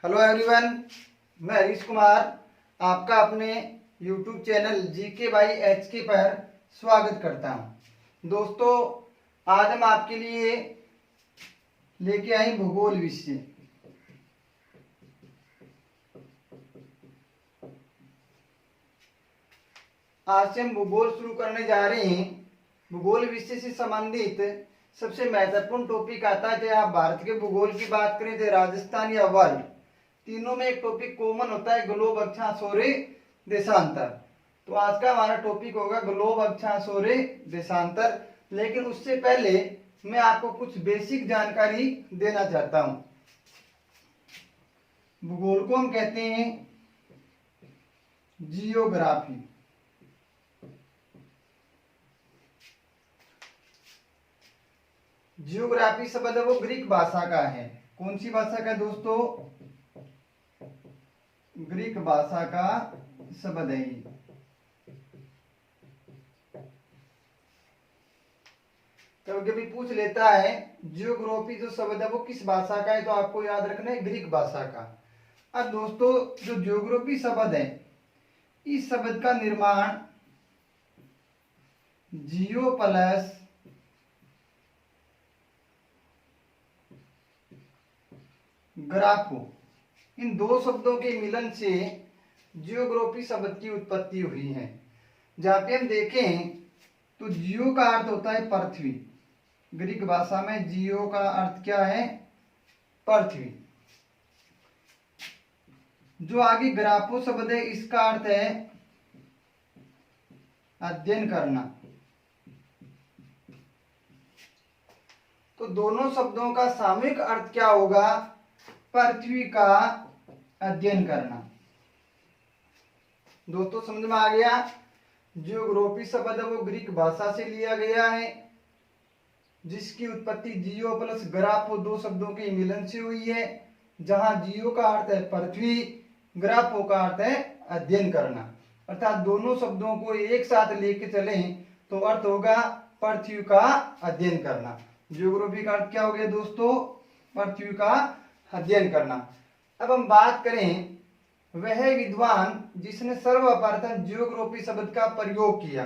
Hello everyone, मैं हरीश कुमार आपका अपने YouTube channel GK by HK पर स्वागत करता हूं। दोस्तों, आज हम आपके लिए लेके आए भूगोल विषय। आज से हम भूगोल शुरू करने जा रहे हैं। भूगोल विषय से संबंधित सबसे महत्वपूर्ण टॉपिक आता है, चाहे आप भारत के भूगोल की बात करें, चाहे राजस्थान या वर्ल्ड, तीनों में एक टॉपिक कॉमन होता है, ग्लोब, अक्षांश और देशांतर। तो आज का हमारा टॉपिक होगा ग्लोब, अक्षांश और देशांतर। लेकिन उससे पहले मैं आपको कुछ बेसिक जानकारी देना चाहता हूं। भूगोल को हम कहते हैं जियोग्राफी। जियोग्राफी शब्द है वो ग्रीक भाषा का है। कौन सी भाषा का दोस्तों? ग्रीक भाषा का शब्द है। कभी कभी पूछ लेता है जियोग्राफी जो शब्द है वो किस भाषा का है, तो आपको याद रखना है ग्रीक भाषा का। अब दोस्तों, जो जियोग्राफी शब्द है, इस शब्द का निर्माण जियो प्लस ग्राफो, इन दो शब्दों के मिलन से जियोग्राफी शब्द की उत्पत्ति हुई है। जहां पे हम देखें तो जियो का अर्थ होता है पृथ्वी। ग्रीक भाषा में जियो का अर्थ क्या है? पृथ्वी। जो आगे ग्राफो शब्द है, इसका अर्थ है अध्ययन करना। तो दोनों शब्दों का सामूहिक अर्थ क्या होगा? पृथ्वी का अध्ययन करना। दोस्तों, समझ में आ गया? जियोग्राफी शब्द है वो ग्रीक भाषा से लिया गया है, जिसकी उत्पत्ति जियो प्लस ग्राफो दो शब्दों के मिलन से हुई है। जहां जियो का अर्थ है पृथ्वी, ग्राफो का अर्थ है अध्ययन करना। अर्थात दोनों शब्दों को एक साथ लेके चलें तो अर्थ होगा पृथ्वी का अध्ययन करना। जियोग्राफी का अर्थ क्या हो गया दोस्तों? पृथ्वी का अध्ययन करना। अब हम बात करें वह विद्वान जिसने सर्वप्रथम जियोग्राफी शब्द का प्रयोग किया।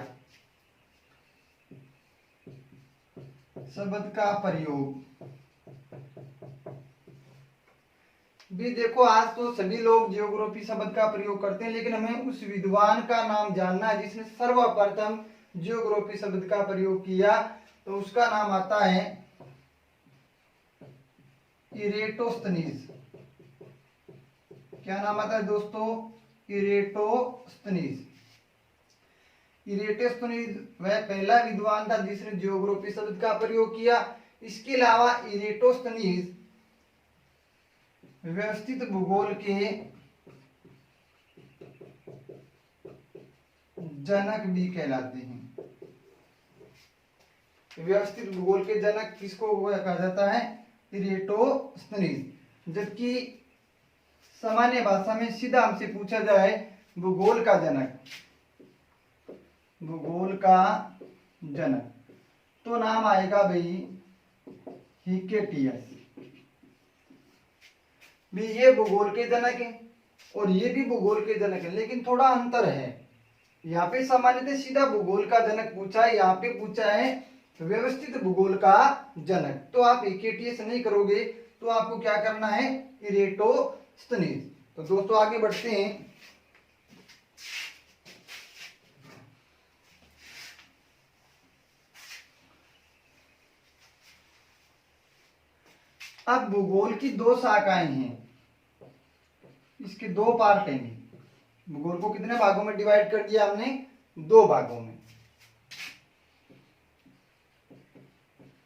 शब्द का प्रयोग भी देखो, आज तो सभी लोग जियोग्राफी शब्द का प्रयोग करते हैं, लेकिन हमें उस विद्वान का नाम जानना है जिसने सर्वप्रथम जियोग्राफी शब्द का प्रयोग किया। तो उसका नाम आता है इरेटोस्थनीज। क्या नाम आता है दोस्तों? इरेटोस्थनीज। इरेटोस्थनीज वह पहला विद्वान था जिसने जियोग्राफी शब्द का प्रयोग किया। इसके अलावा इरेटोस्थनीज व्यवस्थित भूगोल के जनक भी कहलाते हैं। व्यवस्थित भूगोल के जनक किसको कहा जाता है? इरेटोस्थनीज। जबकि सामान्य भाषा में सीधा हमसे पूछा जाए भूगोल का जनक, भूगोल का जनक, तो नाम आएगा भाई हिकेटियस। भी ये भूगोल के जनक है और ये भी भूगोल के जनक है, लेकिन थोड़ा अंतर है। यहाँ पे सामान्यतः सीधा भूगोल का जनक पूछा है, यहाँ पे पूछा है व्यवस्थित भूगोल का जनक। तो आप हिकेटियस नहीं करोगे, तो आपको क्या करना है? इरेटोस्थनीज। तो दोस्तों आगे बढ़ते हैं। अब भूगोल की दो शाखाएं हैं, इसके दो पार्ट हैं। भूगोल को कितने भागों में डिवाइड कर दिया हमने? दो भागों में।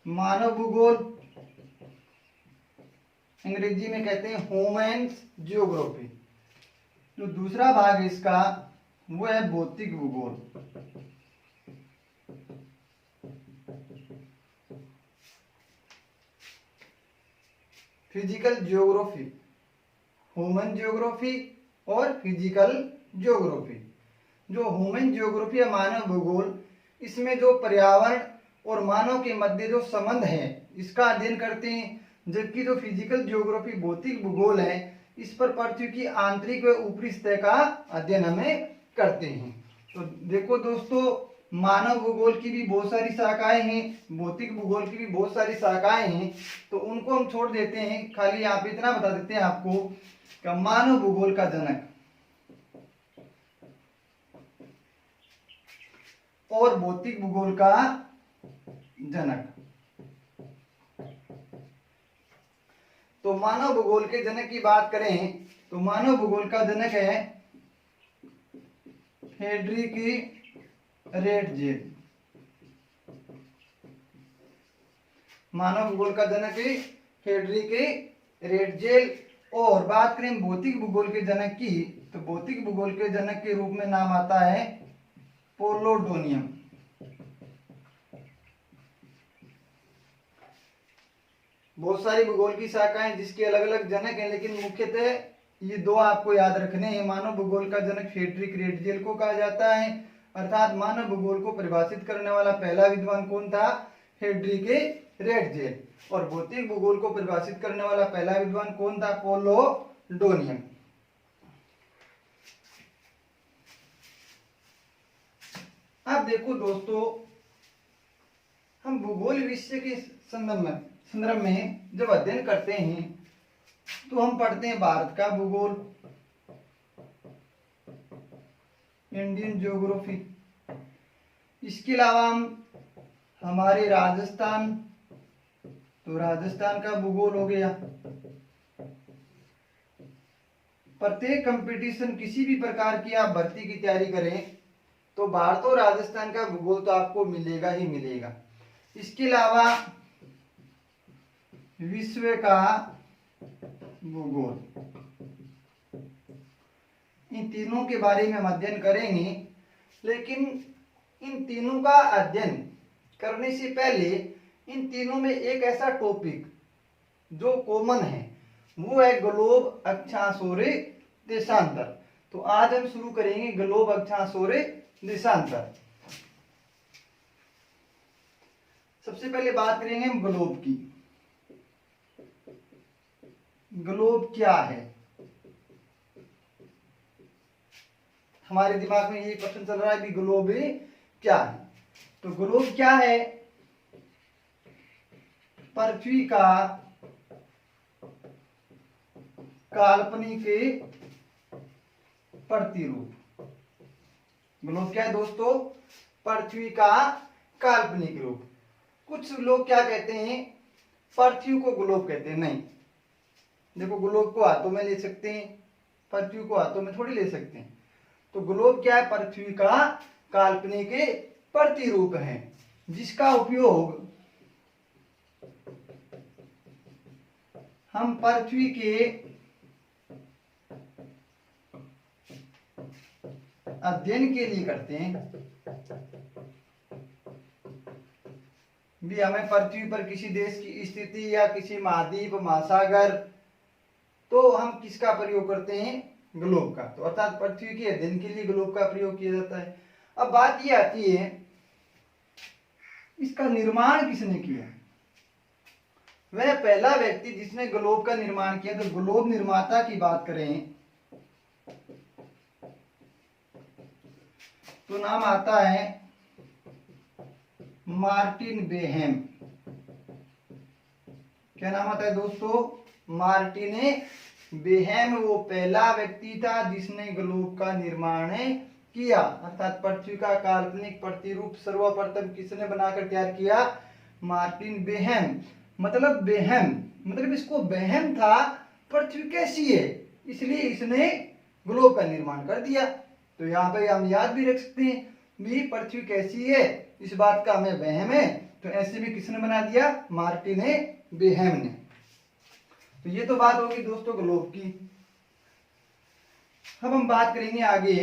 मानव भूगोल, अंग्रेजी में कहते हैं ह्यूमन्स जियोग्राफी। जो दूसरा भाग है इसका वो है भौतिक भूगोल। फिजिकल जियोग्राफी, ह्यूमन जियोग्राफी और फिजिकल जियोग्राफी। जो ह्यूमन जियोग्राफी है मानव भूगोल, इसमें जो पर्यावरण और मानव के मध्य जो संबंध है इसका अध्ययन करते हैं। जबकि जो फिजिकल जियोग्राफी भौतिक भूगोल है, इस पर पृथ्वी की आंतरिक व ऊपरी सतह का अध्ययन हमें करते हैं। तो देखो दोस्तों, मानव भूगोल की भी बहुत सारी शाखाएं हैं, भौतिक भूगोल की भी बहुत सारी शाखाएं हैं, तो उनको हम छोड़ देते हैं। खाली यहाँ पे इतना बता देते हैं आपको कि मानव भूगोल का जनक और भौतिक भूगोल का जनक। तो मानव भूगोल के जनक की बात करें तो मानव भूगोल का जनक है फ्रेडरिक रेटजेल। मानव भूगोल का जनक है फ्रेडरिक रेटजेल। और बात करें भौतिक भूगोल के जनक की, तो भौतिक भूगोल के जनक के रूप में नाम आता है पोलोडोनियम। बहुत सारी भूगोल की शाखाएं जिसके अलग अलग जनक हैं, लेकिन मुख्यतः ये दो आपको याद रखने हैं। मानव भूगोल का जनक फ्रेडरिक रेटजेल को कहा जाता है, अर्थात मानव भूगोल को परिभाषित करने वाला पहला विद्वान कौन था? Friedrich Ratzel. और भौतिक भूगोल को परिभाषित करने वाला पहला विद्वान कौन था? पोलोडोनियम। अब देखो दोस्तों, हम भूगोल विषय के संदर्भ में जब अध्ययन करते हैं तो हम पढ़ते हैं भारत का भूगोल, इंडियन ज्योग्राफी। इसके अलावा हम हमारे राजस्थान, तो राजस्थान का भूगोल हो गया। प्रत्येक कंपटीशन, किसी भी प्रकार की आप भर्ती की तैयारी करें तो भारत और राजस्थान का भूगोल तो आपको मिलेगा ही मिलेगा। इसके अलावा विश्व का भूगोल, इन तीनों के बारे में हम अध्ययन करेंगे। लेकिन इन तीनों का अध्ययन करने से पहले इन तीनों में एक ऐसा टॉपिक जो कॉमन है, वो है ग्लोब, अक्षांश और देशांतर। तो आज हम शुरू करेंगे ग्लोब, अक्षांश और देशांतर। सबसे पहले बात करेंगे हम ग्लोब की। ग्लोब क्या है? हमारे दिमाग में यही प्रश्न चल रहा है कि ग्लोब क्या है। तो ग्लोब क्या है? पृथ्वी का काल्पनिक प्रतिरूप। ग्लोब क्या है दोस्तों? पृथ्वी का काल्पनिक रूप। कुछ लोग क्या कहते हैं? पृथ्वी को ग्लोब कहते हैं। नहीं, देखो, ग्लोब को हाथों में ले सकते हैं, पृथ्वी को हाथों में थोड़ी ले सकते हैं। तो ग्लोब क्या है? पृथ्वी का काल्पनिक प्रतिरूप है, जिसका उपयोग हम पृथ्वी के अध्ययन के लिए करते हैं। भी हमें पृथ्वी पर किसी देश की स्थिति या किसी महाद्वीप, महासागर, तो हम किसका प्रयोग करते हैं? ग्लोब का। तो अर्थात पृथ्वी के अध्ययन के लिए ग्लोब का प्रयोग किया जाता है। अब बात ये आती है, इसका निर्माण किसने किया? वह पहला व्यक्ति जिसने ग्लोब का निर्माण किया। तो ग्लोब निर्माता की बात करें तो नाम आता है मार्टिन बेहेम। क्या नाम आता है दोस्तों? मार्टिन बेहेम। वो पहला व्यक्ति था जिसने ग्लोब का निर्माण किया। अर्थात पृथ्वी का काल्पनिक प्रतिरूप सर्वप्रथम किसने बनाकर तैयार किया? मार्टिन बेहेम। मतलब बेहेम, मतलब इसको बेहेम था पृथ्वी कैसी है, इसलिए इसने ग्लोब का निर्माण कर दिया। तो यहाँ पे हम याद भी रख सकते हैं, भी पृथ्वी कैसी है इस बात का हमें वहम है, तो ऐसे भी किसने बना दिया? मार्टिन बेहेम ने। तो ये तो बात होगी दोस्तों ग्लोब की। अब हम बात करेंगे आगे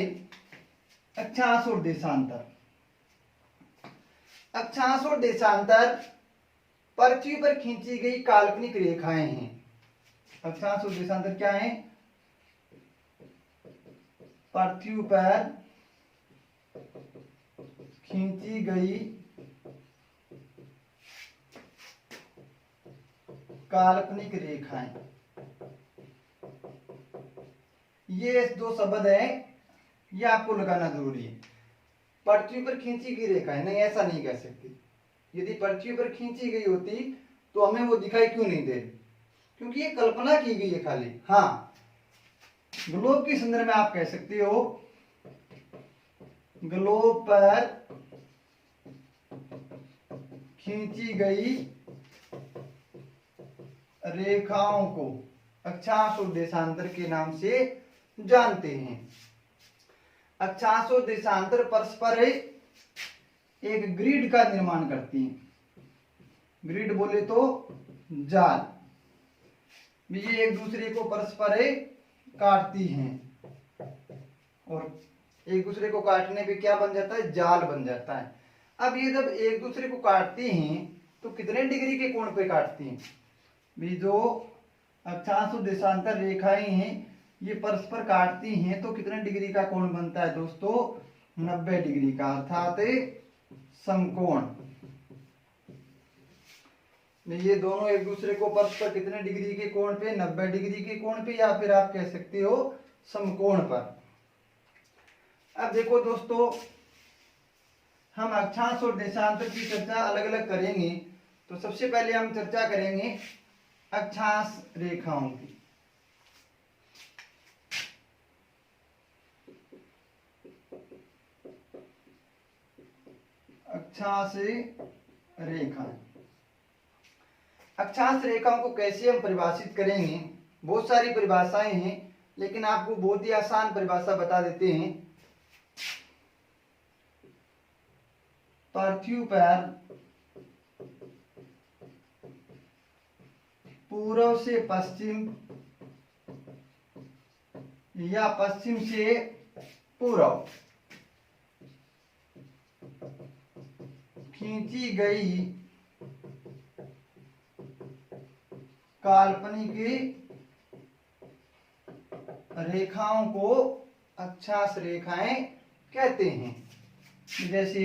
अक्षांश और देशांतर। अक्षांश और देशांतर पृथ्वी पर खींची गई काल्पनिक रेखाएं हैं। अक्षांश और देशांतर क्या है? पृथ्वी पर खींची गई काल्पनिक रेखाएं। ये दो शब्द है, ये आपको लगाना जरूरी है। पृथ्वी पर खींची गई रेखा है, नहीं ऐसा नहीं कह सकते। यदि पृथ्वी पर खींची गई होती तो हमें वो दिखाई क्यों नहीं दे रही, क्योंकि ये कल्पना की गई है खाली। हाँ, ग्लोब के संदर्भ में आप कह सकते हो ग्लोब पर खींची गई रेखाओं को अक्षांश और देशांतर के नाम से जानते हैं। अक्षांश और देशांतर परस्पर एक ग्रिड का निर्माण करती हैं। ग्रिड बोले तो जाल, ये एक दूसरे को परस्पर काटती हैं और एक दूसरे को काटने पे क्या बन जाता है, जाल बन जाता है। अब ये जब एक दूसरे को काटती हैं तो कितने डिग्री के कोण पे काटती हैं, भी जो अक्षांश और देशांतर रेखाएं हैं ये परस्पर काटती हैं तो कितने डिग्री का कोण बनता है दोस्तों, 90 डिग्री का, अर्थात समकोण। ये दोनों एक दूसरे को परस्पर कितने डिग्री के कोण पे, 90 डिग्री के कोण पे, या फिर आप कह सकते हो समकोण पर। अब देखो दोस्तों, हम अक्षांश और देशांतर की चर्चा अलग अलग करेंगे। तो सबसे पहले हम चर्चा करेंगे अक्षांश रेखाओं की। अक्षांश रेखाएं, अक्षांश रेखाओं को कैसे हम परिभाषित करेंगे, बहुत सारी परिभाषाएं हैं, लेकिन आपको बहुत ही आसान परिभाषा बता देते हैं। पृथ्वी पर पूर्व से पश्चिम या पश्चिम से पूर्व खींची गई काल्पनिक रेखाओं को अक्षांश रेखाएं कहते हैं। जैसे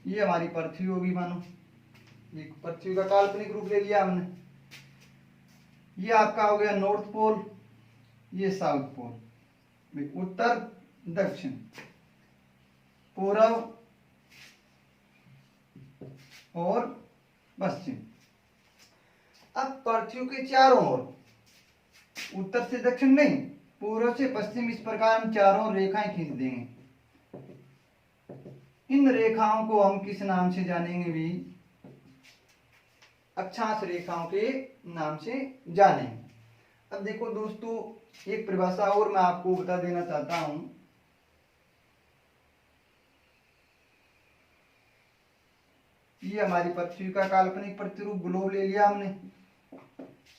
ये हमारी पृथ्वी होगी, मानो ये पृथ्वी का काल्पनिक रूप ले लिया हमने। ये आपका हो गया नॉर्थ पोल, ये साउथ पोल, उत्तर दक्षिण, पूर्व और पश्चिम। अब पृथ्वी के चारों ओर, उत्तर से दक्षिण नहीं, पूर्व से पश्चिम, इस प्रकार हम चारों रेखाएं खींच देंगे। इन रेखाओं को हम किस नाम से जानेंगे भी, अक्षांश रेखाओं के नाम से जानेंगे। अब देखो दोस्तों, एक परिभाषा और मैं आपको बता देना चाहता हूं। ये हमारी पृथ्वी का काल्पनिक प्रतिरूप ग्लोब ले लिया हमने,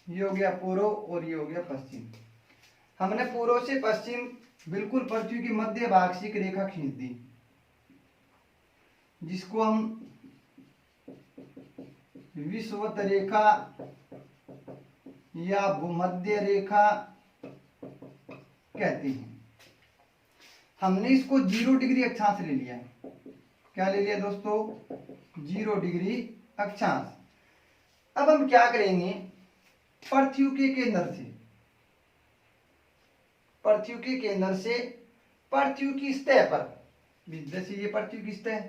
ये हो गया पूर्व और ये हो गया पश्चिम। हमने पूर्व से पश्चिम बिल्कुल पृथ्वी के मध्य भाग से एक रेखा खींच दी, जिसको हम विषुवत रेखा या भूमध्य रेखा कहते हैं। हमने इसको 0 डिग्री अक्षांश ले लिया। क्या ले लिया दोस्तों, 0 डिग्री अक्षांश। अब हम क्या करेंगे, पृथ्वी के केंद्र से, पृथ्वी के केंद्र से पृथ्वी की सतह पर, जैसे ये पृथ्वी की सतह,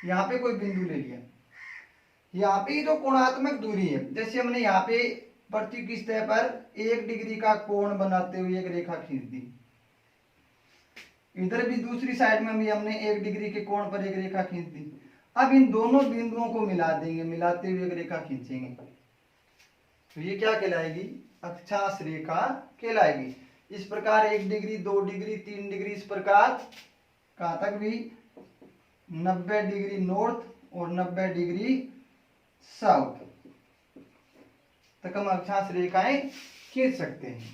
यहाँ पे कोई बिंदु ले लिया, यहाँ पे जो कोणात्मक दूरी है, जैसे हमने यहाँ पे पृथ्वी की सतह पर 1 डिग्री का कोण बनाते हुए एक रेखा खींच दी, इधर भी दूसरी साइड में भी हमने 1 डिग्री के कोण पर एक रेखा खींच दी। अब इन दोनों बिंदुओं को मिला देंगे, मिलाते हुए एक रेखा खींचेंगे, तो ये क्या कहलाएगी, अक्षांश रेखा कहलाएगी। इस प्रकार 1 डिग्री, 2 डिग्री, 3 डिग्री, इस प्रकार कहां तक भी 90 डिग्री नॉर्थ और 90 डिग्री साउथ तक हम अक्षांश रेखाएं खींच सकते हैं।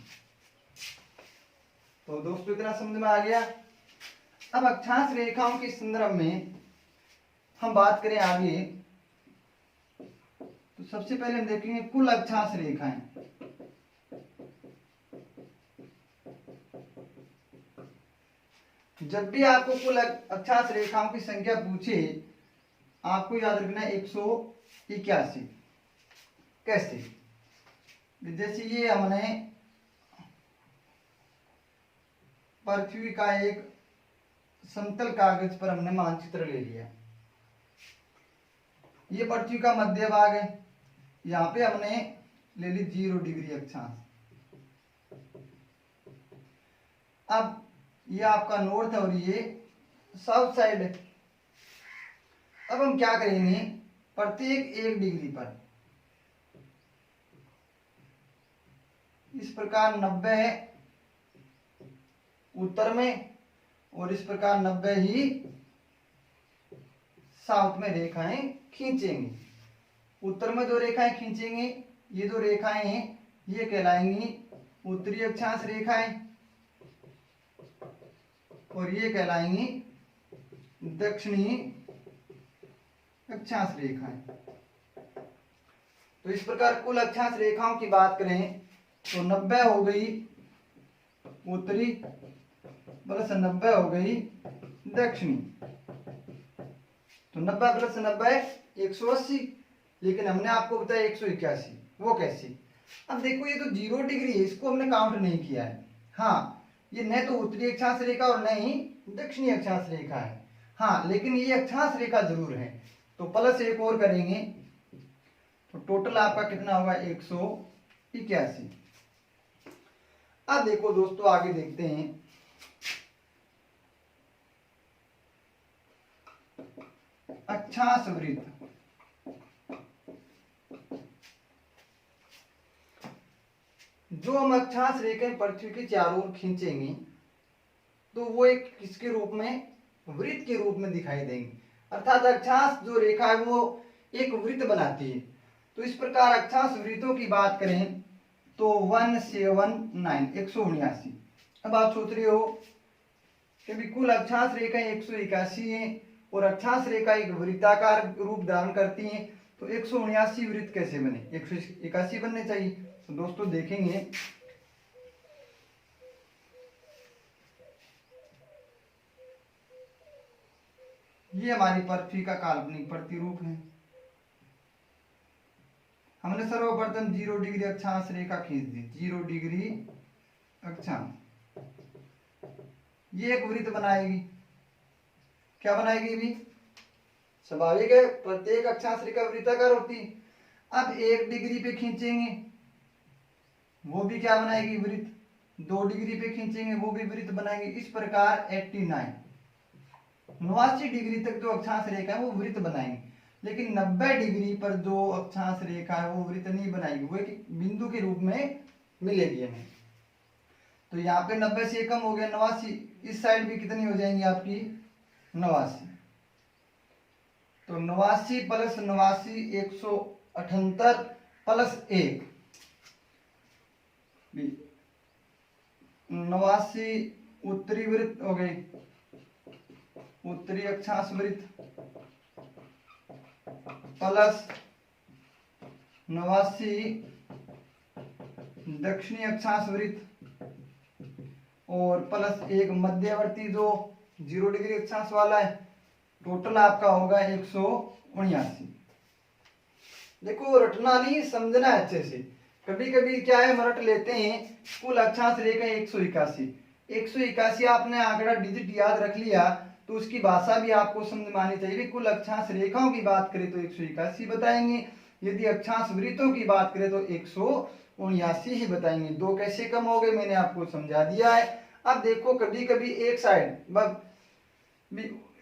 तो दोस्तों इतना समझ में आ गया। अब अक्षांश रेखाओं के संदर्भ में हम बात करें आगे, तो सबसे पहले हम देखेंगे कुल अक्षांश रेखाएं। जब भी आपको कुल अक्षांश रेखाओं की संख्या पूछे, आपको याद रखना है 181। कैसे, जैसे ये हमने पृथ्वी का एक समतल कागज पर हमने मानचित्र ले लिया। ये पृथ्वी का मध्य भाग है, यहाँ पे हमने ले ली 0 डिग्री अक्षांश। अब ये आपका नॉर्थ और ये साउथ साइड है। अब हम क्या करेंगे, प्रत्येक 1 डिग्री पर इस प्रकार 90 है उत्तर में और इस प्रकार 90 ही साउथ में रेखाएं खींचेंगे। उत्तर में 2 रेखाएं खींचेंगे, ये 2 रेखाएं हैं, ये कहलाएंगी उत्तरी अक्षांश रेखाएं और ये कहलाएंगी दक्षिणी अक्षांश रेखाएं। तो इस प्रकार कुल अक्षांश रेखाओं की बात करें तो 90 हो गई उत्तरी प्लस 90 हो गई दक्षिणी। तो 90 प्लस 90 180, लेकिन हमने आपको बताया 181। वो कैसे? अब देखो ये तो 0 डिग्री है, इसको हमने काउंट नहीं किया है। हाँ, ये न तो उत्तरी अक्षांश रेखा और न ही दक्षिणी अक्षांश रेखा है। हाँ, लेकिन ये अक्षांश रेखा जरूर है। तो प्लस एक और करेंगे तो टोटल आपका कितना होगा 181। अब देखो दोस्तों आगे देखते हैं। अक्षांश वृत्त, जो हम अक्षांश रेखाएं पृथ्वी के चारों ओर खींचेंगे तो वो एक किसके रूप में, वृत्त के रूप में दिखाई देंगे। अर्थात अक्षांश जो रेखा है वो एक वृत्त बनाती है। तो इस प्रकार अक्षांश वृत्तों की बात करें तो 179 179। अब आप सोच रहे हो कि भी कुल अक्षांश रेखाएं 181 हैं और अक्षांश रेखा एक वृत्ताकार रूप धारण करती हैं, तो 179 वृत्त कैसे बने? 181 बनने चाहिए। तो दोस्तों देखेंगे ये हमारी पृथ्वी का काल्पनिक प्रतिरूप है। हमने सर्वप्रथम 0 डिग्री अक्षांश रेखा खींच दी, 0 डिग्री अक्षांश, ये एक वृत्त बनाएगी। क्या बनाएगी भी? स्वाभाविक है, प्रत्येक अक्षांश रेखा वृत्ताकार होती है। अब 1 डिग्री पे खींचेंगे, वो भी क्या बनाएगी? वृत्त। 2 डिग्री पे खींचेंगे, वो भी वृत्त बनाएंगे। इस प्रकार 89 डिग्री तक जो अक्षांश रेखा है वो वृत्त बनाएंगे। लेकिन 90 डिग्री पर जो अक्षांश रेखा है वो वृत्त नहीं बनाएगी, वो एक बिंदु के रूप में मिलेगी हमें। तो यहाँ पे 90 से कम हो गया 89, इस साइड भी कितनी हो जाएंगी आपकी 89। तो 89 प्लस 89 178 प्लस 1 89 उत्तरी वृत्त हो गई, उत्तरी अक्षांश वृत्त प्लस 89 दक्षिणी अक्षांश वृत्त और प्लस एक मध्यवर्ती जो 0 डिग्री अक्षांश वाला है। टोटल आपका होगा 179। देखो रटना नहीं, समझना है अच्छे से। कभी कभी क्या है, रट लेते हैं कुल अक्षांश रेखा 181 आपने आंकड़ा डिजिट याद रख लिया तो उसकी भाषा भी आपको समझ में आनी चाहिए। कुल अक्षांश रेखाओं की बात करें तो 181 बताएंगे, यदि अक्षांश वृत्तों की बात करें तो 179 ही बताएंगे। 2 कैसे कम हो गए मैंने आपको समझा दिया है। अब देखो कभी कभी एक साइड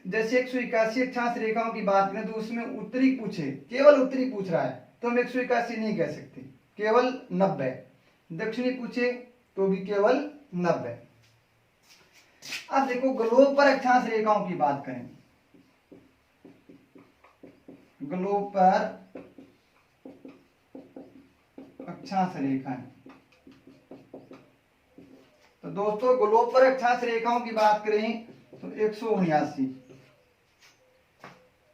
जैसे 181 अक्षांश रेखाओं की बात करें तो उसमें उत्तरी पूछे, केवल उत्तरी पूछ रहा है तो हम 181 नहीं कह सकते, केवल 90। दक्षिणी पूछे तो भी केवल 90। अब देखो ग्लोब पर अक्षांश रेखाओं की बात करें, ग्लोब पर अक्षांश रेखाएं, तो दोस्तों ग्लोब पर अक्षांश रेखाओं की बात करें तो 179,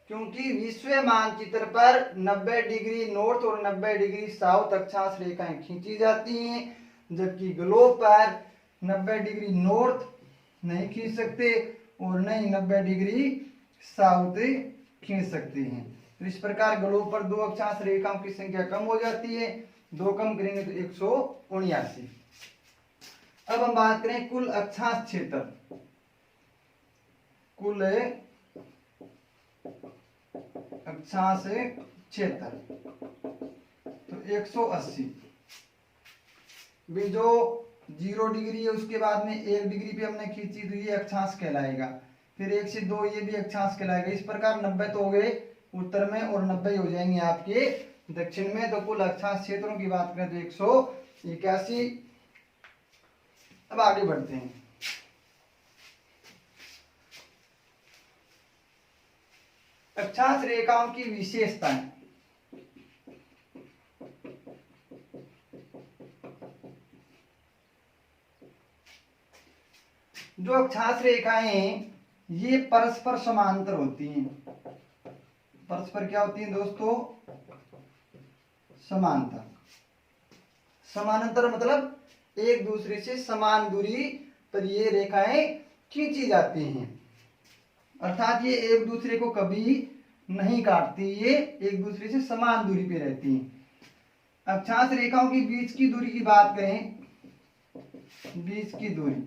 क्योंकि विश्व मानचित्र पर 90 डिग्री नॉर्थ और 90 डिग्री साउथ अक्षांश रेखाएं खींची जाती हैं, जबकि ग्लोब पर 90 डिग्री नॉर्थ नहीं खींच सकते और नहीं 90 डिग्री साउथ खींच सकते हैं। तो इस प्रकार ग्लोब पर 2 अक्षांश रेखाओं की संख्या कम हो जाती है, 2 कम करेंगे तो 179। अब हम बात करें कुल अक्षांश क्षेत्र। कुल अक्षांश क्षेत्र तो 180 भी जो 0 डिग्री है उसके बाद में 1 डिग्री पे हमने खींची तो ये अक्षांश कहलाएगा। फिर 1 से 2 ये भी अक्षांश कहलाएगा। इस प्रकार 90 तो हो गए उत्तर में और 90 हो जाएंगे आपके दक्षिण में। तो कुल अक्षांश क्षेत्रों की बात करें तो 181। अब आगे बढ़ते हैं। अक्षांश रेखाओं की विशेषताएं। जो अक्षांश रेखाएं ये परस्पर समांतर होती हैं। परस्पर क्या होती हैं दोस्तों? समांतर। समानांतर मतलब एक दूसरे से समान दूरी पर ये रेखाएं खींची जाती हैं, अर्थात ये एक दूसरे को कभी नहीं काटती, ये एक दूसरे से समान दूरी पे रहती हैं। अक्षांश रेखाओं के बीच की दूरी की बात करें, बीच की दूरी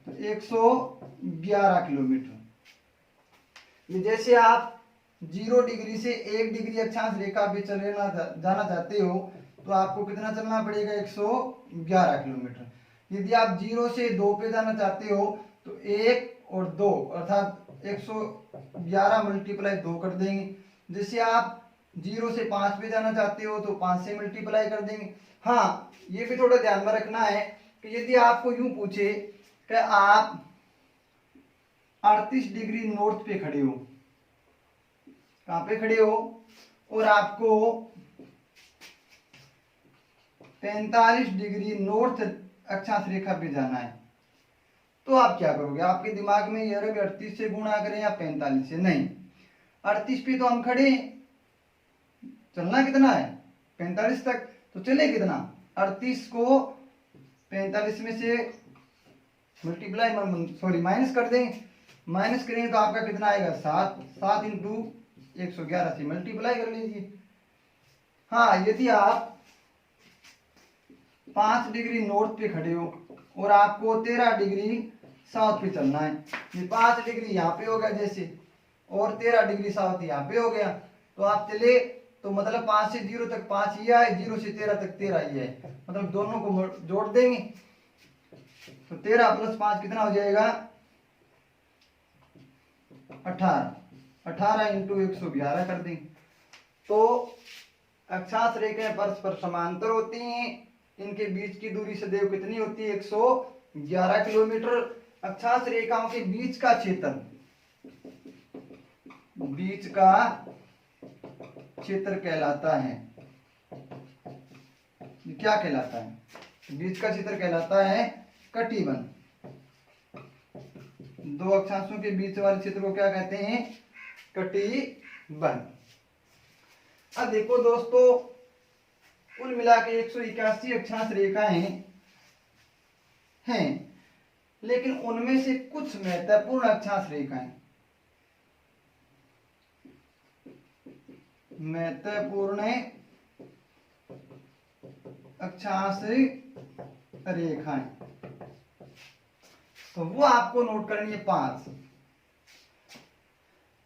तो 111 किलोमीटर। जैसे आप 0 डिग्री से 1 डिग्री अक्षांश रेखा पे चले जाना चाहते हो तो आपको कितना चलना पड़ेगा? 111 किलोमीटर। यदि आप 0 से 2 पे जाना चाहते हो तो 1 और 2 अर्थात 111 मल्टीप्लाई 2 कर देंगे। जैसे आप 0 से 5 पे जाना चाहते हो तो 5 से मल्टीप्लाई कर देंगे। हाँ, ये भी थोड़ा ध्यान में रखना है कि यदि आपको यूं पूछे कि आप 38 डिग्री नॉर्थ पे खड़े हो, कहां पे खड़े हो, और आपको 45 डिग्री नॉर्थ अक्षांश रेखा पे जाना है, तो आप क्या करोगे? आपके दिमाग में यह रहे 38 से गुणा करें या 45 से? नहीं, 38 पे तो हम खड़े, चलना कितना है? 45 तक। तो चले कितना? 38 को 45 में से माइनस कर दें। माइनस करेंगे तो आपका कितना आएगा? 7। 7 इंटू 111 से मल्टीप्लाई कर लीजिए। हाँ, यदि आप 5 डिग्री नॉर्थ पे खड़े हो और आपको 13 डिग्री साउथ पे चलना है, ये 5 डिग्री यहाँ पे हो गया जैसे, और 13 डिग्री साउथ यहाँ पे हो गया, तो आप चले तो मतलब 5 से 0 तक 5 ये है, 0 से 13 तक 13 ये है, मतलब दोनों को जोड़ देंगे तो 13 प्लस 5 कितना हो जाएगा? 18। 18 इंटू 111 कर देंगे। तो अक्षांश रेखाएं परस्पर समांतर होती हैं, इनके बीच की दूरी सदैव कितनी होती है? 111 किलोमीटर। अक्षांश रेखाओं के बीच का क्षेत्र, बीच का क्षेत्र कहलाता है, क्या कहलाता है? बीच का क्षेत्र कहलाता है कटिबंध। दो अक्षांशों के बीच वाले क्षेत्र को क्या कहते हैं? कटिबंध। अब देखो दोस्तों, कुल मिला के 181 अक्षांश रेखाएं हैं, लेकिन उनमें से कुछ महत्वपूर्ण अक्षांश रेखाएं, महत्वपूर्ण अक्षांश रेखाएं, तो वो आपको नोट करनी है।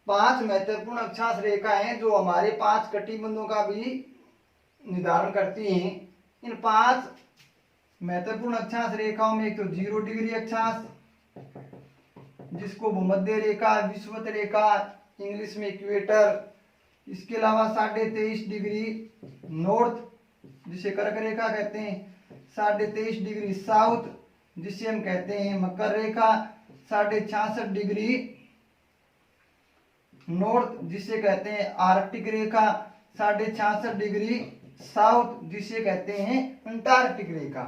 5 महत्वपूर्ण अक्षांश रेखाएं जो हमारे 5 कटिबंधों का भी निर्धारण करती हैं। इन 5 महत्वपूर्ण अक्षांश रेखाओं में एक तो 0 डिग्री अक्षांश, जिसको भूमध्य रेखा, विषुवत रेखा, इंग्लिश में इक्वेटर, इसके अलावा 23.5 डिग्री नॉर्थ जिसे कर्क रेखा कहते हैं, 23.5 डिग्री साउथ जिसे हम कहते हैं मकर रेखा, 66.5 डिग्री नॉर्थ जिसे कहते हैं आर्कटिक रेखा, 66.5 डिग्री साउथ जिसे कहते हैं अंटार्कटिक रेखा।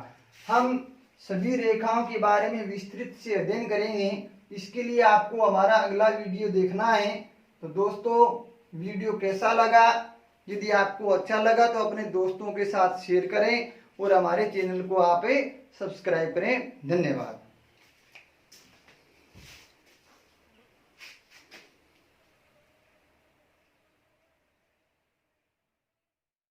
हम सभी रेखाओं के बारे में विस्तृत से अध्ययन करेंगे। इसके लिए आपको हमारा अगला वीडियो देखना है। तो दोस्तों, वीडियो कैसा लगा? यदि आपको अच्छा लगा तो अपने दोस्तों के साथ शेयर करें और हमारे चैनल को आप सब्सक्राइब करें। धन्यवाद।